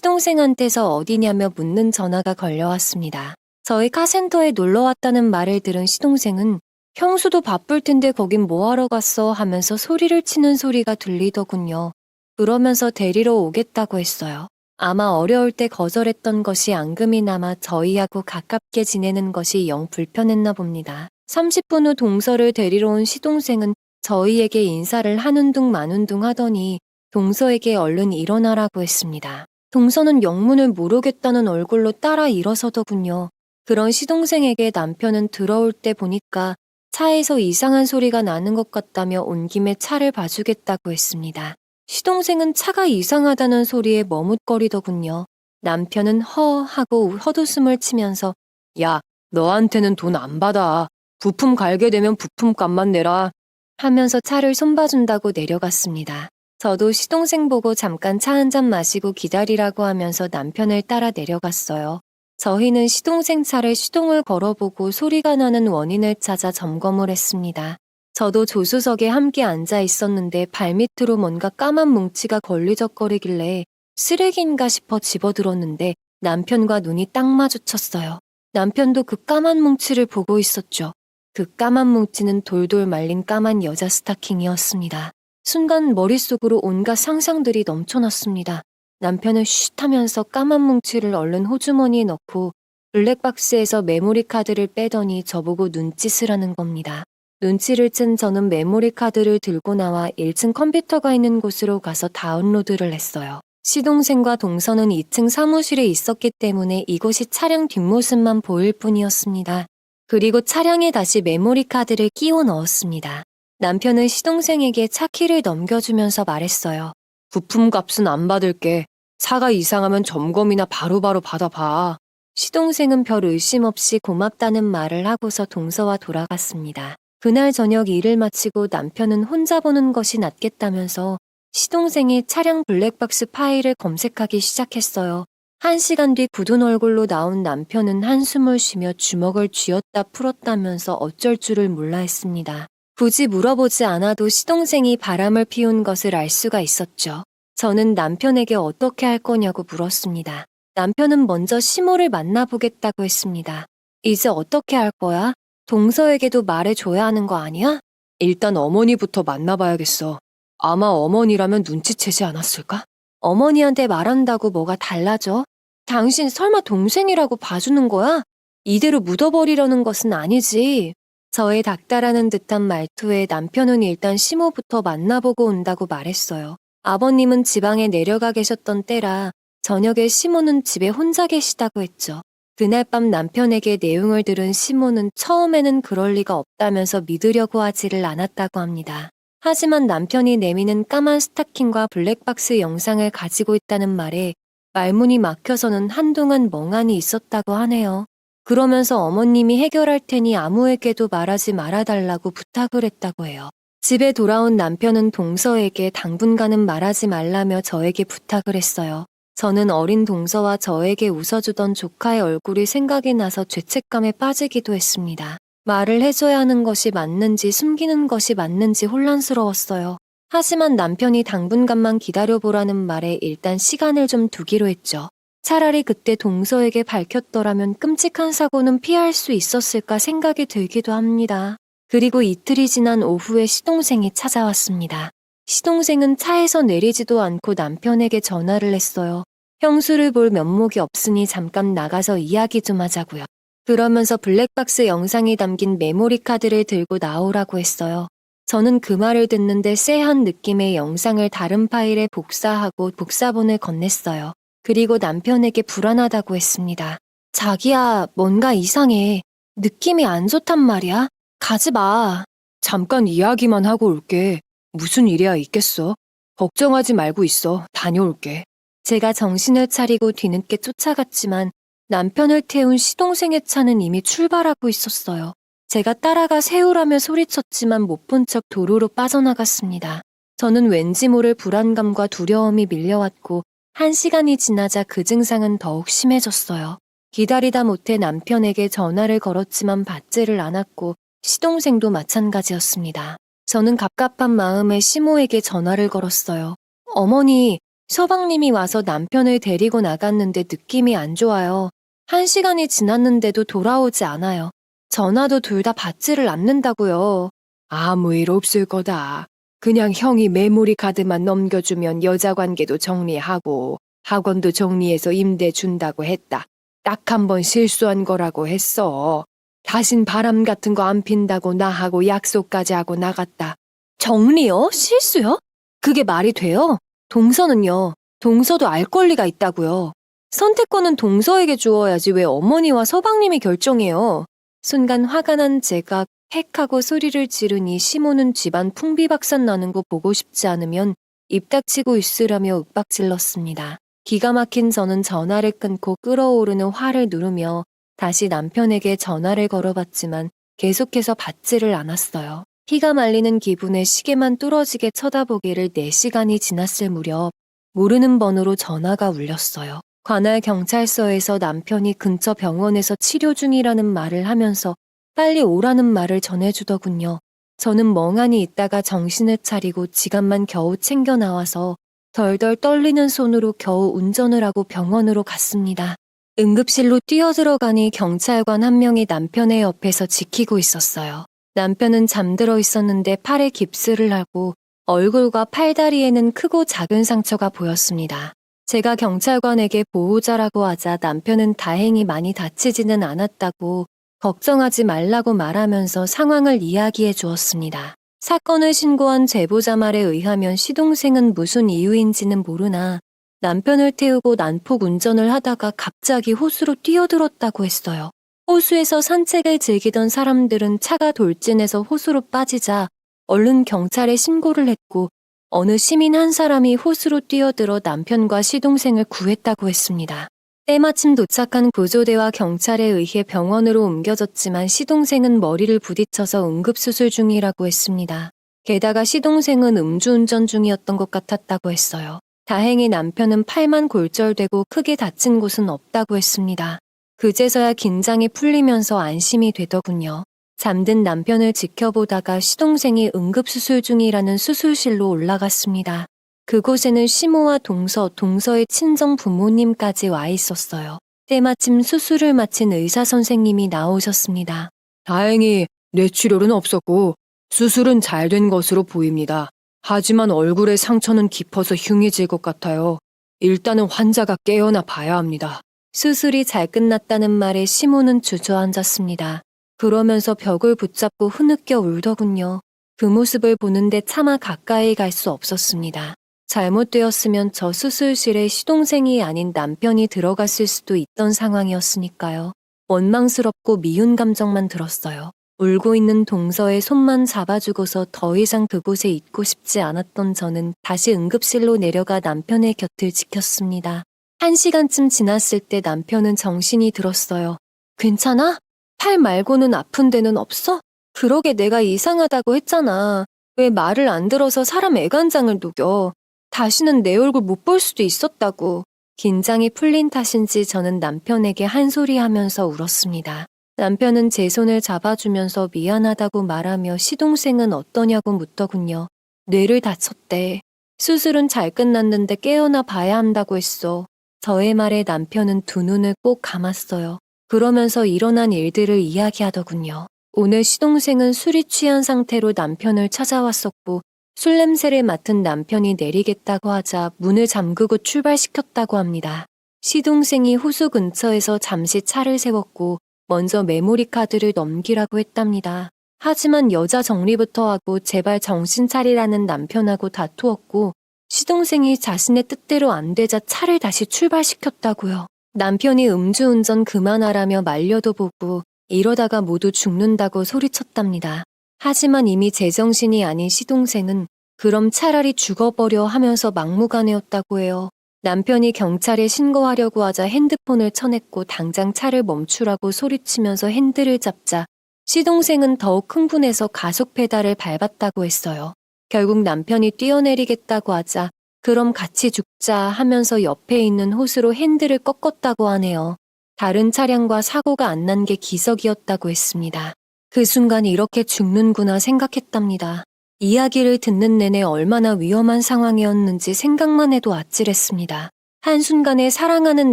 시동생한테서 어디냐며 묻는 전화가 걸려왔습니다. 저희 카센터에 놀러 왔다는 말을 들은 시동생은 형수도 바쁠 텐데 거긴 뭐하러 갔어 하면서 소리를 치는 소리가 들리더군요. 그러면서 데리러 오겠다고 했어요. 아마 어려울 때 거절했던 것이 앙금이 남아 저희하고 가깝게 지내는 것이 영 불편했나 봅니다. 30분 후 동서를 데리러 온 시동생은 저희에게 인사를 하는 둥 마는 둥 하더니 동서에게 얼른 일어나라고 했습니다. 동서는 영문을 모르겠다는 얼굴로 따라 일어서더군요. 그런 시동생에게 남편은 들어올 때 보니까 차에서 이상한 소리가 나는 것 같다며 온 김에 차를 봐주겠다고 했습니다. 시동생은 차가 이상하다는 소리에 머뭇거리더군요. 남편은 허 하고 헛웃음을 치면서 야, 너한테는 돈 안 받아. 부품 갈게 되면 부품값만 내라 하면서 차를 손봐준다고 내려갔습니다. 저도 시동생 보고 잠깐 차 한 잔 마시고 기다리라고 하면서 남편을 따라 내려갔어요. 저희는 시동생 차를 시동을 걸어보고 소리가 나는 원인을 찾아 점검을 했습니다. 저도 조수석에 함께 앉아 있었는데 발밑으로 뭔가 까만 뭉치가 걸리적거리길래 쓰레기인가 싶어 집어들었는데 남편과 눈이 딱 마주쳤어요. 남편도 그 까만 뭉치를 보고 있었죠. 그 까만 뭉치는 돌돌 말린 까만 여자 스타킹이었습니다. 순간 머릿속으로 온갖 상상들이 넘쳐났습니다. 남편은 쉿 하면서 까만 뭉치를 얼른 호주머니에 넣고 블랙박스에서 메모리 카드를 빼더니 저보고 눈짓을 하는 겁니다. 눈치를 챈 저는 메모리 카드를 들고 나와 1층 컴퓨터가 있는 곳으로 가서 다운로드를 했어요. 시동생과 동서는 2층 사무실에 있었기 때문에 이곳이 차량 뒷모습만 보일 뿐이었습니다. 그리고 차량에 다시 메모리 카드를 끼워 넣었습니다. 남편은 시동생에게 차 키를 넘겨주면서 말했어요. 부품값은 안 받을게. 차가 이상하면 점검이나 바로바로 받아봐. 시동생은 별 의심 없이 고맙다는 말을 하고서 동서와 돌아갔습니다. 그날 저녁 일을 마치고 남편은 혼자 보는 것이 낫겠다면서 시동생이 차량 블랙박스 파일을 검색하기 시작했어요. 1시간 뒤 굳은 얼굴로 나온 남편은 한숨을 쉬며 주먹을 쥐었다 풀었다면서 어쩔 줄을 몰라 했습니다. 굳이 물어보지 않아도 시동생이 바람을 피운 것을 알 수가 있었죠. 저는 남편에게 어떻게 할 거냐고 물었습니다. 남편은 먼저 시모를 만나보겠다고 했습니다. 이제 어떻게 할 거야? 동서에게도 말해줘야 하는 거 아니야? 일단 어머니부터 만나봐야겠어. 아마 어머니라면 눈치채지 않았을까? 어머니한테 말한다고 뭐가 달라져? 당신 설마 동생이라고 봐주는 거야? 이대로 묻어버리려는 것은 아니지. 저의 닥달하는 듯한 말투에 남편은 일단 시모부터 만나보고 온다고 말했어요. 아버님은 지방에 내려가 계셨던 때라 저녁에 시모는 집에 혼자 계시다고 했죠. 그날 밤 남편에게 내용을 들은 시모는 처음에는 그럴 리가 없다면서 믿으려고 하지를 않았다고 합니다. 하지만 남편이 내미는 까만 스타킹과 블랙박스 영상을 가지고 있다는 말에 말문이 막혀서는 한동안 멍하니 있었다고 하네요. 그러면서 어머님이 해결할 테니 아무에게도 말하지 말아달라고 부탁을 했다고 해요. 집에 돌아온 남편은 동서에게 당분간은 말하지 말라며 저에게 부탁을 했어요. 저는 어린 동서와 저에게 웃어주던 조카의 얼굴이 생각이 나서 죄책감에 빠지기도 했습니다. 말을 해줘야 하는 것이 맞는지 숨기는 것이 맞는지 혼란스러웠어요. 하지만 남편이 당분간만 기다려보라는 말에 일단 시간을 좀 두기로 했죠. 차라리 그때 동서에게 밝혔더라면 끔찍한 사고는 피할 수 있었을까 생각이 들기도 합니다. 그리고 이틀이 지난 오후에 시동생이 찾아왔습니다. 시동생은 차에서 내리지도 않고 남편에게 전화를 했어요. 형수를 볼 면목이 없으니 잠깐 나가서 이야기 좀 하자고요. 그러면서 블랙박스 영상이 담긴 메모리 카드를 들고 나오라고 했어요. 저는 그 말을 듣는데 쎄한 느낌의 영상을 다른 파일에 복사하고 복사본을 건넸어요. 그리고 남편에게 불안하다고 했습니다. 자기야, 뭔가 이상해. 느낌이 안 좋단 말이야. 가지 마. 잠깐 이야기만 하고 올게. 무슨 일이야 있겠어? 걱정하지 말고 있어. 다녀올게. 제가 정신을 차리고 뒤늦게 쫓아갔지만 남편을 태운 시동생의 차는 이미 출발하고 있었어요. 제가 따라가 세우라며 소리쳤지만 못 본 척 도로로 빠져나갔습니다. 저는 왠지 모를 불안감과 두려움이 밀려왔고 1시간이 지나자 그 증상은 더욱 심해졌어요. 기다리다 못해 남편에게 전화를 걸었지만 받지를 않았고 시동생도 마찬가지였습니다. 저는 갑갑한 마음에 시모에게 전화를 걸었어요. 어머니, 서방님이 와서 남편을 데리고 나갔는데 느낌이 안 좋아요. 1시간이 지났는데도 돌아오지 않아요. 전화도 둘 다 받지를 않는다고요. 아무 일 없을 거다. 그냥 형이 메모리 카드만 넘겨주면 여자 관계도 정리하고 학원도 정리해서 임대 준다고 했다. 딱 한 번 실수한 거라고 했어. 다신 바람 같은 거 안 핀다고 나하고 약속까지 하고 나갔다. 정리요? 실수요? 그게 말이 돼요? 동서는요. 동서도 알 권리가 있다고요. 선택권은 동서에게 주어야지 왜 어머니와 서방님이 결정해요. 순간 화가 난 제가 헥 하고 소리를 지르니 시모는 집안 풍비박산 나는 거 보고 싶지 않으면 입 닥치고 있으라며 윽박질렀습니다. 기가 막힌 저는 전화를 끊고 끓어오르는 화를 누르며 다시 남편에게 전화를 걸어봤지만 계속해서 받지를 않았어요. 피가 말리는 기분에 시계만 뚫어지게 쳐다보기를 4시간이 지났을 무렵 모르는 번호로 전화가 울렸어요. 관할 경찰서에서 남편이 근처 병원에서 치료 중이라는 말을 하면서 빨리 오라는 말을 전해주더군요. 저는 멍하니 있다가 정신을 차리고 지갑만 겨우 챙겨 나와서 덜덜 떨리는 손으로 겨우 운전을 하고 병원으로 갔습니다. 응급실로 뛰어들어가니 경찰관 한 명이 남편의 옆에서 지키고 있었어요. 남편은 잠들어 있었는데 팔에 깁스를 하고 얼굴과 팔다리에는 크고 작은 상처가 보였습니다. 제가 경찰관에게 보호자라고 하자 남편은 다행히 많이 다치지는 않았다고 걱정하지 말라고 말하면서 상황을 이야기해 주었습니다. 사건을 신고한 제보자 말에 의하면 시동생은 무슨 이유인지는 모르나 남편을 태우고 난폭 운전을 하다가 갑자기 호수로 뛰어들었다고 했어요. 호수에서 산책을 즐기던 사람들은 차가 돌진해서 호수로 빠지자 얼른 경찰에 신고를 했고 어느 시민 한 사람이 호수로 뛰어들어 남편과 시동생을 구했다고 했습니다. 때마침 도착한 구조대와 경찰에 의해 병원으로 옮겨졌지만 시동생은 머리를 부딪혀서 응급수술 중이라고 했습니다. 게다가 시동생은 음주운전 중이었던 것 같았다고 했어요. 다행히 남편은 팔만 골절되고 크게 다친 곳은 없다고 했습니다. 그제서야 긴장이 풀리면서 안심이 되더군요. 잠든 남편을 지켜보다가 시동생이 응급수술 중이라는 수술실로 올라갔습니다. 그곳에는 시모와 동서의 친정 부모님까지 와 있었어요. 때마침 수술을 마친 의사 선생님이 나오셨습니다. 다행히 뇌출혈은 없었고 수술은 잘 된 것으로 보입니다. 하지만 얼굴에 상처는 깊어서 흉해질 것 같아요. 일단은 환자가 깨어나 봐야 합니다. 수술이 잘 끝났다는 말에 시모는 주저앉았습니다. 그러면서 벽을 붙잡고 흐느껴 울더군요. 그 모습을 보는데 차마 가까이 갈 수 없었습니다. 잘못되었으면 저 수술실에 시동생이 아닌 남편이 들어갔을 수도 있던 상황이었으니까요. 원망스럽고 미운 감정만 들었어요. 울고 있는 동서의 손만 잡아주고서 더 이상 그곳에 있고 싶지 않았던 저는 다시 응급실로 내려가 남편의 곁을 지켰습니다. 1시간쯤 지났을 때 남편은 정신이 들었어요. 괜찮아? 팔 말고는 아픈 데는 없어? 그러게 내가 이상하다고 했잖아. 왜 말을 안 들어서 사람 애간장을 녹여. 다시는 내 얼굴 못 볼 수도 있었다고. 긴장이 풀린 탓인지 저는 남편에게 한 소리 하면서 울었습니다. 남편은 제 손을 잡아주면서 미안하다고 말하며 시동생은 어떠냐고 묻더군요. 뇌를 다쳤대. 수술은 잘 끝났는데 깨어나 봐야 한다고 했어. 저의 말에 남편은 두 눈을 꼭 감았어요. 그러면서 일어난 일들을 이야기하더군요. 오늘 시동생은 술이 취한 상태로 남편을 찾아왔었고 술 냄새를 맡은 남편이 내리겠다고 하자 문을 잠그고 출발시켰다고 합니다. 시동생이 호수 근처에서 잠시 차를 세웠고 먼저 메모리 카드를 넘기라고 했답니다. 하지만 여자 정리부터 하고 제발 정신 차리라는 남편하고 다투었고 시동생이 자신의 뜻대로 안 되자 차를 다시 출발시켰다고요. 남편이 음주운전 그만하라며 말려도 보고 이러다가 모두 죽는다고 소리쳤답니다. 하지만 이미 제정신이 아닌 시동생은 그럼 차라리 죽어버려 하면서 막무가내였다고 해요. 남편이 경찰에 신고하려고 하자 핸드폰을 쳐냈고 당장 차를 멈추라고 소리치면서 핸들을 잡자 시동생은 더욱 흥분해서 가속 페달을 밟았다고 했어요. 결국 남편이 뛰어내리겠다고 하자 그럼 같이 죽자 하면서 옆에 있는 호수로 핸들을 꺾었다고 하네요. 다른 차량과 사고가 안 난 게 기적이었다고 했습니다. 그 순간 이렇게 죽는구나 생각했답니다. 이야기를 듣는 내내 얼마나 위험한 상황이었는지 생각만 해도 아찔했습니다. 한순간에 사랑하는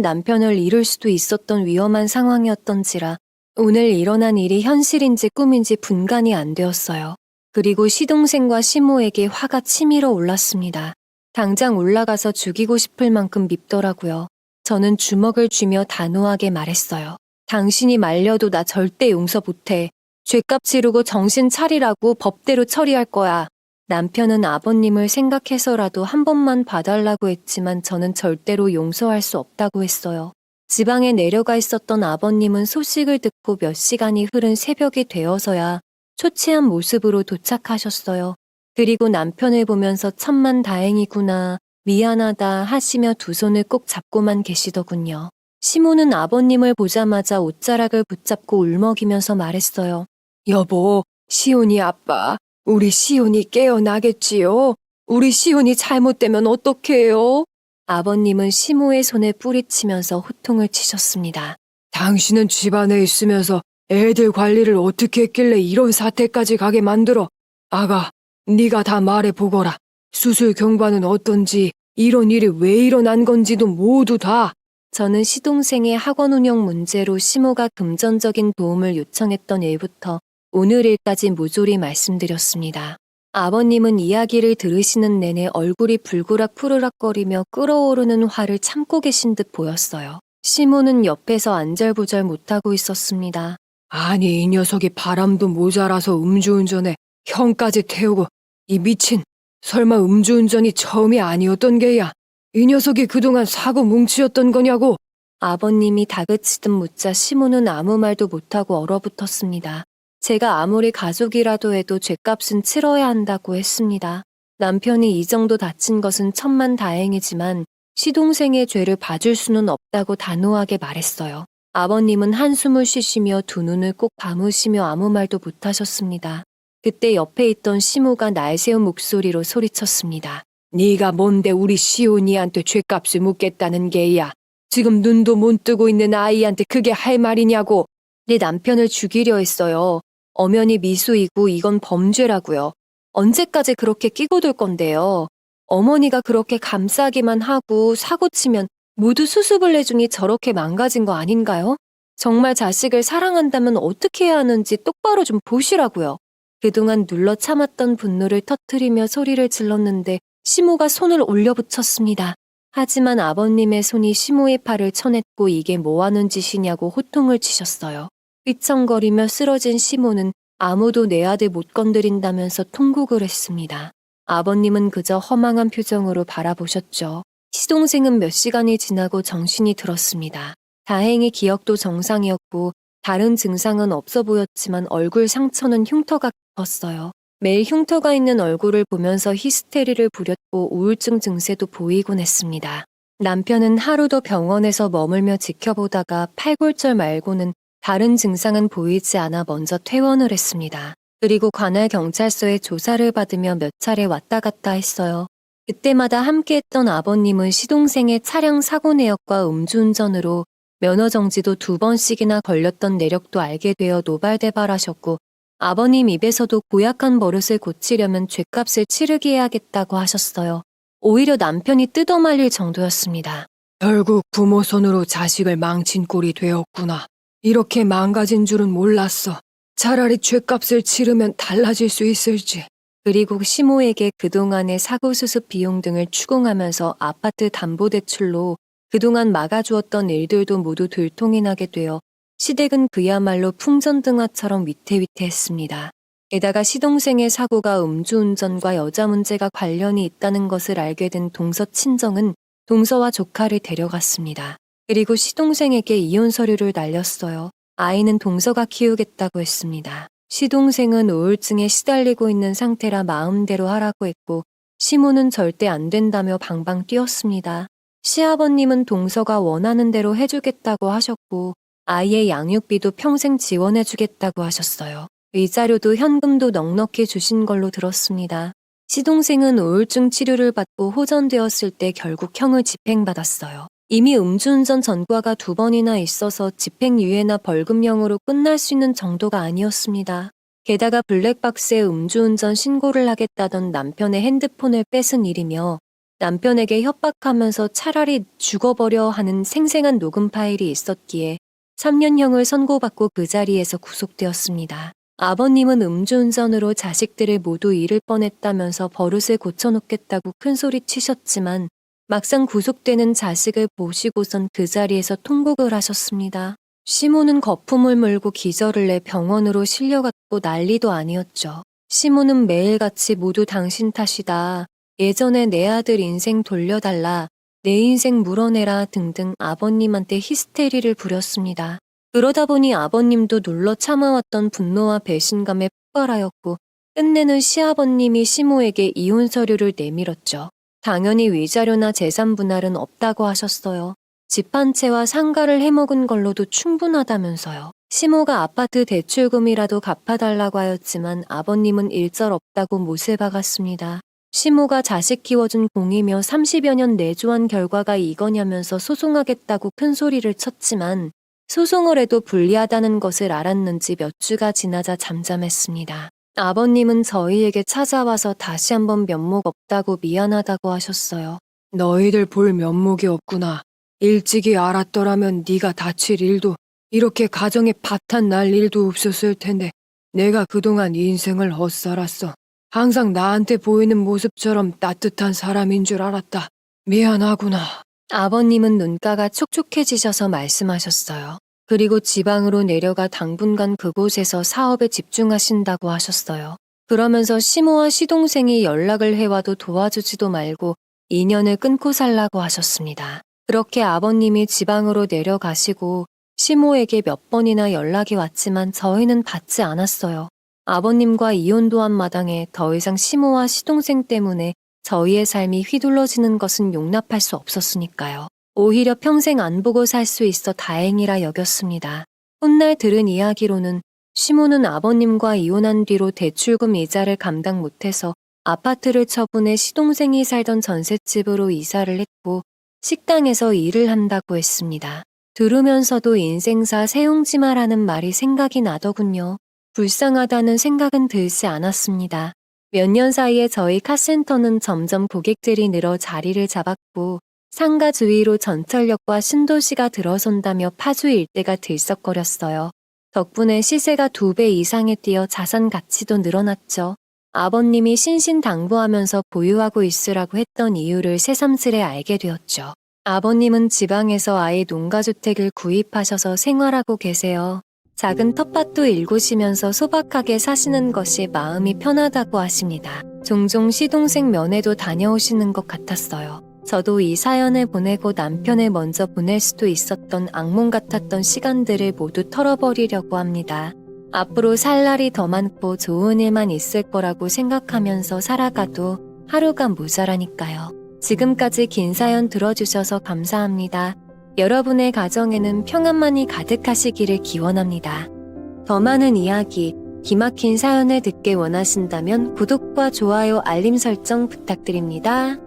남편을 잃을 수도 있었던 위험한 상황이었던지라 오늘 일어난 일이 현실인지 꿈인지 분간이 안 되었어요. 그리고 시동생과 시모에게 화가 치밀어 올랐습니다. 당장 올라가서 죽이고 싶을 만큼 밉더라고요. 저는 주먹을 쥐며 단호하게 말했어요. 당신이 말려도 나 절대 용서 못해. 죗값 치르고 정신 차리라고 법대로 처리할 거야. 남편은 아버님을 생각해서라도 한 번만 봐달라고 했지만 저는 절대로 용서할 수 없다고 했어요. 지방에 내려가 있었던 아버님은 소식을 듣고 몇 시간이 흐른 새벽이 되어서야 초췌한 모습으로 도착하셨어요. 그리고 남편을 보면서 천만 다행이구나, 미안하다 하시며 두 손을 꼭 잡고만 계시더군요. 시모는 아버님을 보자마자 옷자락을 붙잡고 울먹이면서 말했어요. 여보, 시온이 아빠, 우리 시온이 깨어나겠지요? 우리 시온이 잘못되면 어떡해요? 아버님은 시모의 손에 뿌리치면서 호통을 치셨습니다. 당신은 집안에 있으면서 애들 관리를 어떻게 했길래 이런 사태까지 가게 만들어? 아가, 네가 다 말해보거라. 수술 경과는 어떤지, 이런 일이 왜 일어난 건지도 모두 다. 저는 시동생의 학원 운영 문제로 시모가 금전적인 도움을 요청했던 일부터 오늘 일까지 모조리 말씀드렸습니다. 아버님은 이야기를 들으시는 내내 얼굴이 불그락 푸르락거리며 끓어오르는 화를 참고 계신 듯 보였어요. 시모는 옆에서 안절부절 못하고 있었습니다. 아니, 이 녀석이 바람도 모자라서 음주운전에 형까지 태우고, 이 미친, 설마 음주운전이 처음이 아니었던 게야? 이 녀석이 그동안 사고 뭉치였던 거냐고? 아버님이 다그치듯 묻자 시모는 아무 말도 못하고 얼어붙었습니다. 제가 아무리 가족이라도 해도 죗값은 치러야 한다고 했습니다. 남편이 이 정도 다친 것은 천만 다행이지만 시동생의 죄를 봐줄 수는 없다고 단호하게 말했어요. 아버님은 한숨을 쉬시며 두 눈을 꼭 감으시며 아무 말도 못하셨습니다. 그때 옆에 있던 시모가 날새운 목소리로 소리쳤습니다. 네가 뭔데 우리 시온이한테 죗값을 묻겠다는 게야. 지금 눈도 못 뜨고 있는 아이한테 그게 할 말이냐고. 내 남편을 죽이려 했어요. 엄연히 미수이고 이건 범죄라고요. 언제까지 그렇게 끼고 둘 건데요. 어머니가 그렇게 감싸기만 하고 사고 치면 모두 수습을 해주니 저렇게 망가진 거 아닌가요? 정말 자식을 사랑한다면 어떻게 해야 하는지 똑바로 좀 보시라고요. 그동안 눌러 참았던 분노를 터뜨리며 소리를 질렀는데 시모가 손을 올려붙였습니다. 하지만 아버님의 손이 시모의 팔을 쳐냈고 이게 뭐하는 짓이냐고 호통을 치셨어요. 휘청거리며 쓰러진 시모는 아무도 내 아들 못 건드린다면서 통곡을 했습니다. 아버님은 그저 허망한 표정으로 바라보셨죠. 시동생은 몇 시간이 지나고 정신이 들었습니다. 다행히 기억도 정상이었고 다른 증상은 없어 보였지만 얼굴 상처는 흉터가 깊었어요. 매일 흉터가 있는 얼굴을 보면서 히스테리를 부렸고 우울증 증세도 보이곤 했습니다. 남편은 하루도 병원에서 머물며 지켜보다가 팔골절 말고는 다른 증상은 보이지 않아 먼저 퇴원을 했습니다. 그리고 관할 경찰서에 조사를 받으며 몇 차례 왔다 갔다 했어요. 그때마다 함께했던 아버님은 시동생의 차량 사고 내역과 음주운전으로 면허 정지도 2번씩이나 걸렸던 내력도 알게 되어 노발대발하셨고 아버님 입에서도 고약한 버릇을 고치려면 죗값을 치르게 해야겠다고 하셨어요. 오히려 남편이 뜯어말릴 정도였습니다. 결국 부모 손으로 자식을 망친 꼴이 되었구나. 이렇게 망가진 줄은 몰랐어. 차라리 죗값을 치르면 달라질 수 있을지. 그리고 시모에게 그동안의 사고 수습 비용 등을 추궁하면서 아파트 담보대출로 그동안 막아주었던 일들도 모두 들통이 나게 되어 시댁은 그야말로 풍전등화처럼 위태위태했습니다. 게다가 시동생의 사고가 음주운전과 여자 문제가 관련이 있다는 것을 알게 된 동서 친정은 동서와 조카를 데려갔습니다. 그리고 시동생에게 이혼 서류를 날렸어요. 아이는 동서가 키우겠다고 했습니다. 시동생은 우울증에 시달리고 있는 상태라 마음대로 하라고 했고 시모는 절대 안 된다며 방방 뛰었습니다. 시아버님은 동서가 원하는 대로 해주겠다고 하셨고 아이의 양육비도 평생 지원해주겠다고 하셨어요. 위자료도 현금도 넉넉히 주신 걸로 들었습니다. 시동생은 우울증 치료를 받고 호전되었을 때 결국 형을 집행받았어요. 이미 음주운전 전과가 2번이나 있어서 집행유예나 벌금형으로 끝날 수 있는 정도가 아니었습니다. 게다가 블랙박스에 음주운전 신고를 하겠다던 남편의 핸드폰을 뺏은 일이며 남편에게 협박하면서 차라리 죽어버려 하는 생생한 녹음 파일이 있었기에 3년형을 선고받고 그 자리에서 구속되었습니다. 아버님은 음주운전으로 자식들을 모두 잃을 뻔했다면서 버릇을 고쳐놓겠다고 큰소리 치셨지만 막상 구속되는 자식을 보시고선 그 자리에서 통곡을 하셨습니다. 시모는 거품을 물고 기절을 내 병원으로 실려갔고 난리도 아니었죠. 시모는 매일같이 모두 당신 탓이다. 예전에 내 아들 인생 돌려달라. 내 인생 물어내라 등등 아버님한테 히스테리를 부렸습니다. 그러다 보니 아버님도 눌러 참아왔던 분노와 배신감에 폭발하였고 끝내는 시아버님이 시모에게 이혼 서류를 내밀었죠. 당연히 위자료나 재산 분할은 없다고 하셨어요. 집 한 채와 상가를 해먹은 걸로도 충분하다면서요. 시모가 아파트 대출금이라도 갚아달라고 하였지만 아버님은 일절 없다고 못을 박았습니다. 시모가 자식 키워준 공이며 30여 년 내조한 결과가 이거냐면서 소송하겠다고 큰 소리를 쳤지만 소송을 해도 불리하다는 것을 알았는지 몇 주가 지나자 잠잠했습니다. 아버님은 저희에게 찾아와서 다시 한번 면목 없다고 미안하다고 하셨어요. 너희들 볼 면목이 없구나. 일찍이 알았더라면 네가 다칠 일도 이렇게 가정에 파탄 날 일도 없었을 텐데 내가 그동안 인생을 헛살았어. 항상 나한테 보이는 모습처럼 따뜻한 사람인 줄 알았다. 미안하구나. 아버님은 눈가가 촉촉해지셔서 말씀하셨어요. 그리고 지방으로 내려가 당분간 그곳에서 사업에 집중하신다고 하셨어요. 그러면서 시모와 시동생이 연락을 해와도 도와주지도 말고 인연을 끊고 살라고 하셨습니다. 그렇게 아버님이 지방으로 내려가시고 시모에게 몇 번이나 연락이 왔지만 저희는 받지 않았어요. 아버님과 이혼도 한 마당에 더 이상 시모와 시동생 때문에 저희의 삶이 휘둘러지는 것은 용납할 수 없었으니까요. 오히려 평생 안 보고 살 수 있어 다행이라 여겼습니다. 훗날 들은 이야기로는 시모는 아버님과 이혼한 뒤로 대출금 이자를 감당 못해서 아파트를 처분해 시동생이 살던 전셋집으로 이사를 했고 식당에서 일을 한다고 했습니다. 들으면서도 인생사 세용지마라는 말이 생각이 나더군요. 불쌍하다는 생각은 들지 않았습니다. 몇 년 사이에 저희 카센터는 점점 고객들이 늘어 자리를 잡았고 상가 주위로 전철역과 신도시가 들어선다며 파주 일대가 들썩거렸어요. 덕분에 시세가 2배 이상에 뛰어 자산 가치도 늘어났죠. 아버님이 신신당부하면서 보유하고 있으라고 했던 이유를 새삼스레 알게 되었죠. 아버님은 지방에서 아예 농가주택을 구입하셔서 생활하고 계세요. 작은 텃밭도 일구시면서 소박하게 사시는 것이 마음이 편하다고 하십니다. 종종 시동생 면회도 다녀오시는 것 같았어요. 저도 이 사연을 보내고 남편을 먼저 보낼 수도 있었던 악몽 같았던 시간들을 모두 털어버리려고 합니다. 앞으로 살 날이 더 많고 좋은 일만 있을 거라고 생각하면서 살아가도 하루가 모자라니까요. 지금까지 긴 사연 들어주셔서 감사합니다. 여러분의 가정에는 평안만이 가득하시기를 기원합니다. 더 많은 이야기, 기막힌 사연을 듣기 원하신다면 구독과 좋아요, 알림 설정 부탁드립니다.